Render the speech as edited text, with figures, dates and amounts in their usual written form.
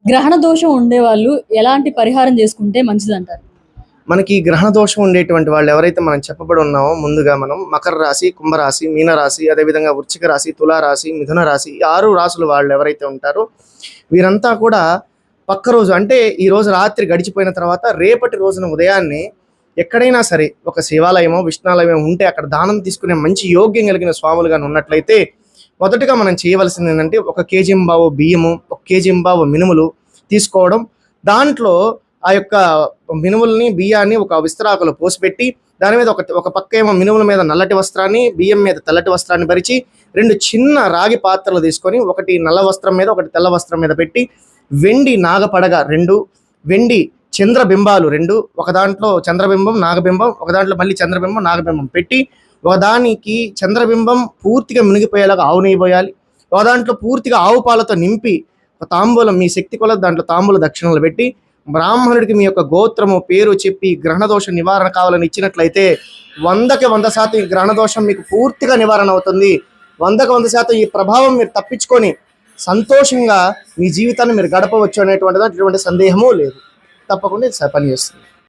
గ్రహణ దోషం ఉండేవాళ్ళు ఎలాంటి పరిహారం చేసుకుంటే మంచిదంటారు? మనకి గ్రహణ దోషం ఉండేటువంటి వాళ్ళు ఎవరైతే మనం చెప్పబడి ఉన్నామో ముందుగా మనం మకర రాశి, కుంభరాశి, మీనరాశి, అదేవిధంగా వృశ్చిక రాశి, తులారాశి, మిథున రాశి, ఈ 6 రాశుల వాళ్ళు ఎవరైతే ఉంటారో వీరంతా కూడా పక్క రోజు అంటే ఈ రోజు రాత్రి గడిచిపోయిన తర్వాత రేపటి రోజున ఉదయాన్నే ఎక్కడైనా సరే ఒక శివాలయమో విష్ణాలయమో ఉంటే అక్కడ దానం తీసుకునే మంచి యోగ్యం కలిగిన స్వాములుగా ఉన్నట్లయితే మొదటగా మనం చేయవలసింది ఏంటంటే 1 కేజీంబావు బియ్యము, 1 కేజీంబావు మినుములు తీసుకోవడం. దాంట్లో ఆ యొక్క మినుముల్ని బియ్యాన్ని ఒక విస్తరాకులో పోసిపెట్టి దాని మీద ఒక పక్క ఏమో మినుముల మీద నల్లటి వస్త్రాన్ని, బియ్యం మీద తెల్లటి వస్త్రాన్ని పరిచి 2 చిన్న రాగి పాత్రలు తీసుకొని ఒకటి నల్ల వస్త్రం మీద ఒకటి తెల్ల వస్త్రం మీద పెట్టి వెండి నాగపడగ 2, వెండి చంద్రబింబాలు 2, ఒక దాంట్లో చంద్రబింబం నాగబింబం, ఒక దాంట్లో మళ్ళీ చంద్రబింబం నాగబింబం పెట్టి ఒకదానికి చంద్రబింబం పూర్తిగా మునిగిపోయేలాగా ఆవు నెయ్యి పోయాలి, ఒక దాంట్లో పూర్తిగా ఆవు పాలతో నింపి ఒక తాంబూలం మీ శక్తి కొలది దాంట్లో తాంబూల దక్షిణలు పెట్టి బ్రాహ్మణుడికి మీ యొక్క గోత్రము పేరు చెప్పి గ్రహణదోష నివారణ కావాలని ఇచ్చినట్లయితే 100కి 100% ఈ గ్రహణదోషం మీకు పూర్తిగా నివారణ అవుతుంది. 100కి 100% ఈ ప్రభావం మీరు తప్పించుకొని సంతోషంగా మీ జీవితాన్ని మీరు గడపవచ్చు అనేటువంటి సందేహమూ లేదు. తప్పకుండా ఇది పనిచేస్తుంది.